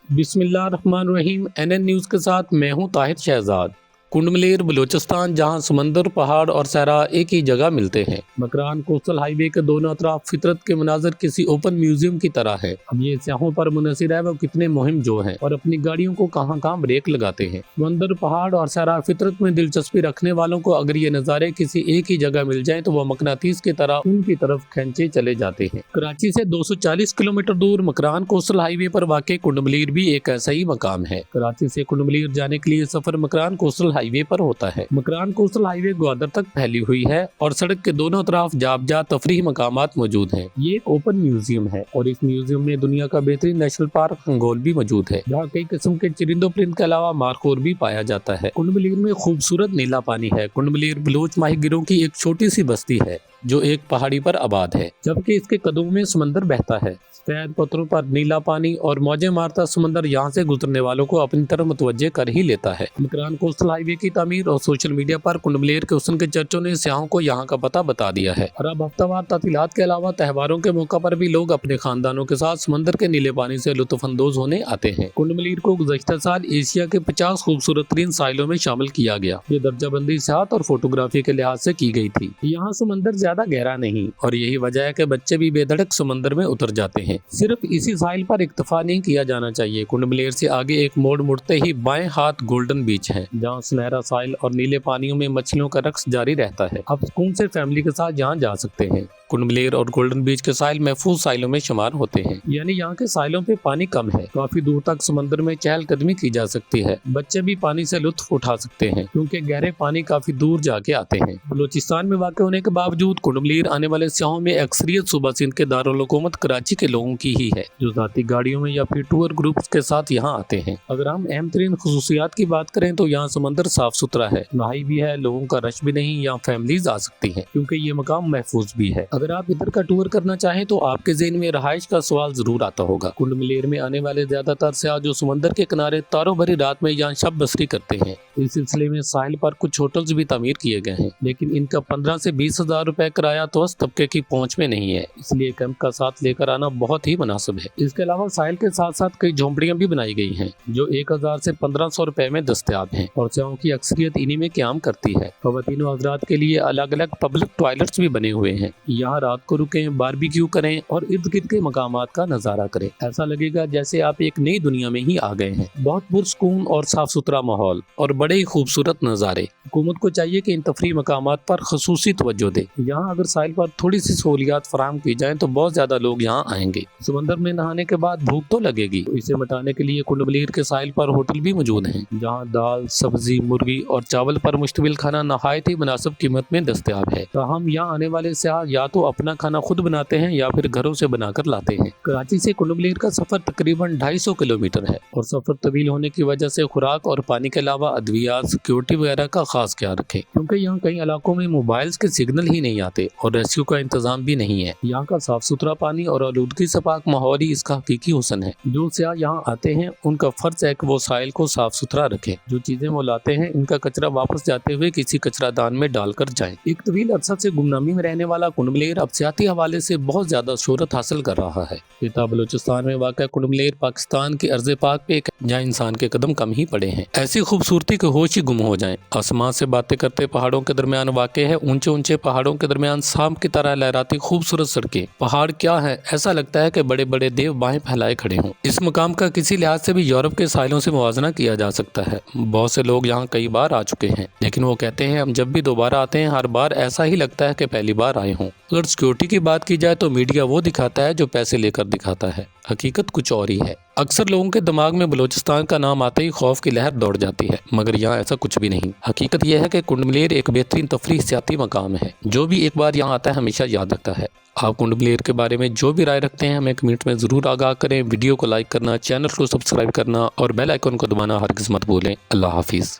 बिस्मिल्लाहिर्रहमानिर्रहीम। NN news के साथ मैं हूं ताहिर शहजाद। कुंडमलेर बलूचिस्तान, जहां समंदर, पहाड़ और सहरा एक ही जगह मिलते हैं। मकरान कोस्टल हाईवे के दोनों अतराफ फितरत के मनाजर किसी ओपन म्यूजियम की तरह है। अब ये सियाहों पर मुनहसिर है वो कितने मुहिम जो हैं और अपनी गाड़ियों को कहां कहां ब्रेक लगाते हैं। समंदर, पहाड़ और सहरा फितरत में दिलचस्पी रखने वालों को अगर ये नज़ारे किसी एक ही जगह मिल जाएं तो वह मकनातीस की तरह उनकी तरफ खींचे चले जाते हैं। कराची से 240 किलोमीटर दूर मकरान कोस्टल हाईवे पर वाक़ कुंडमलेर भी एक ऐसा ही मकाम है। कराची से कुंडमलेर जाने के लिए सफर मकरान कोस्टल हाईवे पर होता है। मकरान कोस्टल हाईवे ग्वादर तक फैली हुई है और सड़क के दोनों तरफ जाबजा तफरीही मकामात मौजूद हैं। ये एक ओपन म्यूजियम है और इस म्यूजियम में दुनिया का बेहतरीन नेशनल पार्क खंगोल भी मौजूद है, जहाँ कई किस्म के चरिंदों परिंद के अलावा मारखोर भी पाया जाता है। कुंडमलेर में खूबसूरत नीला पानी है। कुंडमलेर बलोच माहीगिरों की एक छोटी सी बस्ती है जो एक पहाड़ी पर आबाद है, जबकि इसके कदमों में समंदर बहता है। सफेद पत्थरों पर नीला पानी और मौजें मारता समंदर यहाँ से गुजरने वालों को अपनी तरफ मुतवज्जे कर ही लेता है। मकरान कोस्टल हाईवे की तामीर और सोशल मीडिया पर कुंडमलेर के हुस्न के चर्चों ने सियाहों को यहाँ का पता बता दिया है। और अब हफ्तावार तातीलात के अलावा त्योहारों के मौका पर भी लोग अपने खानदानों के साथ समंदर के नीले पानी से लुत्फ अंदोज होने आते हैं। कुंडमलेर को गुज़श्ता साल एशिया के 50 खूबसूरत तरीन साहिलों में शामिल किया गया। ये दर्जाबंदी सियाहत और फोटोग्राफी के लिहाज से की गई थी। यहाँ समंदर ज्यादा गहरा नहीं और यही वजह है कि बच्चे भी बेधड़क समंदर में उतर जाते हैं। सिर्फ इसी साहिल पर इक्तफा नहीं किया जाना चाहिए। कुंडमलेर से आगे एक मोड़ मुड़ते ही बाएं हाथ गोल्डन बीच है, जहाँ सुनहरा साहिल और नीले पानियों में मछलियों का रक्स जारी रहता है। आप सुकून से फैमिली के साथ यहाँ जा सकते हैं। कुंडमलेर और गोल्डन बीच के साहिल महफूज साहिलों में शुमार होते हैं, यानी यहाँ के साहिलों पे पानी कम है। काफी दूर तक समंदर में चहलकदमी की जा सकती है। बच्चे भी पानी से लुत्फ उठा सकते हैं क्योंकि गहरे पानी काफी दूर जाके आते हैं। बलूचिस्तान में वाक़ होने के बावजूद कुंडमलेर आने वाले सियाहों में अक्सरियत सूबा सिंध के दारुल हुकूमत कराची के लोगों की ही है, जो ज़ाती गाड़ियों में या फिर टूर ग्रुप्स के साथ यहाँ आते हैं। अगर हम अहम तरीन खसूसियात की बात करें तो यहाँ समंदर साफ सुथरा है, नहाई भी है, लोगों का रश भी नहीं, यहाँ फैमिलीज आ सकती हैं क्योंकि ये मकाम महफूज भी है। अगर आप इधर का टूर करना चाहें तो आपके ज़हन में रहाइश का सवाल जरूर आता होगा। कुंडमलेर में आने वाले ज्यादातर सियाह जो समंदर के किनारे तारों भरी रात में यहाँ शब बसरी करते हैं। इस सिलसिले में साहिल पर कुछ होटल्स भी तामीर किए गए हैं, लेकिन इनका 15 से 20 हजार रुपए किराया तो उस तबके की पहुंच में नहीं है, इसलिए कैंप का साथ लेकर आना बहुत ही मुनासिब है। इसके अलावा साहिल के साथ साथ कई झोंपड़ियां भी बनाई गई हैं जो 1000 से 1500 रुपए में दस्तयाब हैं और सियाहों की अक्सरियत इन्हीं में क़याम करती है। ख़वातीन और हज़रात के लिए अलग अलग पब्लिक टॉयलेट्स भी बने हुए हैं। यहाँ रात को रुकें, बारबेक्यू करें और इर्द गिर्द के मकामात का नजारा करें। ऐसा लगेगा जैसे आप एक नई दुनिया में ही आ गए हैं। बहुत पुरसुकून और साफ सुथरा माहौल और बड़े ही खूबसूरत नज़ारे। हुकूमत को चाहिए कि इन तफरीह मकामात पर खसूसी तवज्जो दे। यहाँ अगर साहिल पर थोड़ी सी सहूलियात फराहम की जाए तो बहुत ज्यादा लोग यहाँ आएंगे। समंदर में नहाने के बाद भूख तो लगेगी, तो इसे मिटाने के लिए कुंडमलेर के साहिल पर होटल भी मौजूद हैं, जहाँ दाल, सब्जी, मुर्गी और चावल पर मुश्तमिल खाना नहायत ही मुनासिब कीमत में दस्तयाब है। तो हम यहाँ आने वाले सियाह या तो अपना खाना खुद बनाते हैं या फिर घरों से बनाकर लाते हैं। कराची से कुंडमलेर का सफर तकरीबन 250 किलोमीटर है और सफर तवील होने की वजह से खुराक और पानी के अलावा अद्वियात, सिक्योरिटी वगैरह का खास ख्याल रखें क्योंकि यहाँ कई इलाकों में मोबाइल्स के सिग्नल ही नहीं आते और रेस्क्यू का इंतजाम भी नहीं है। यहाँ का साफ सुथरा पानी और आलूदगी से पाक माहौल ही इसका हकीकी हुस्न है। जो सियाह यहाँ आते हैं उनका फर्ज है कि वो साहिल को साफ सुथरा रखें। जो चीजें वो लाते हैं इनका कचरा वापस जाते हुए किसी कचरा दान में डालकर जाएं। एक तवील अरसा से गुमनामी में रहने वाला कुंडमलेर अब सियाती हवाले से बहुत ज्यादा शोहरत हासिल कर रहा है। खिता बलूचिस्तान में वाक़ कुंडमलेर पाकिस्तान की अर्ज़ पाक पे जहाँ इंसान के कदम कम ही पड़े हैं। ऐसी खूबसूरती के होश ही गुम हो जाएं। आसमान से बातें करते पहाड़ों के दरमियान वाक़े है। ऊंचे ऊंचे पहाड़ों के दरमियान सांप की तरह लहराती खूबसूरत सड़कें। पहाड़ क्या है, ऐसा लगता है कि बड़े बड़े देव बाहें फैलाए खड़े हों। इस मकाम का किसी लिहाज से भी यूरोप के साहिलों से मुवाजना किया जा सकता है। बहुत से लोग यहाँ कई बार आ चुके हैं, लेकिन वो कहते हैं हम जब भी दोबारा आते हैं हर बार ऐसा ही लगता है कि पहली बार आए हों। अगर सिक्योरिटी की बात की जाए तो मीडिया वो दिखाता है जो पैसे लेकर दिखाता है, हकीकत कुछ और ही है। अक्सर लोगों के दिमाग में बलूचिस्तान का नाम आते ही खौफ की लहर दौड़ जाती है, मगर यहाँ ऐसा कुछ भी नहीं। हकीकत यह है कि कुंडमलेर एक बेहतरीन तफरीह सियाती मकाम है। जो भी एक बार यहाँ आता है हमेशा याद रखता है। आप कुंडमलेर के बारे में जो भी राय रखते हैं हमें कमेंट में जरूर आगाह करें। वीडियो को लाइक करना, चैनल को सब्सक्राइब करना और बेल आइकन को दबाना हरगिज़ मत भूलें। अल्लाह हाफिज़।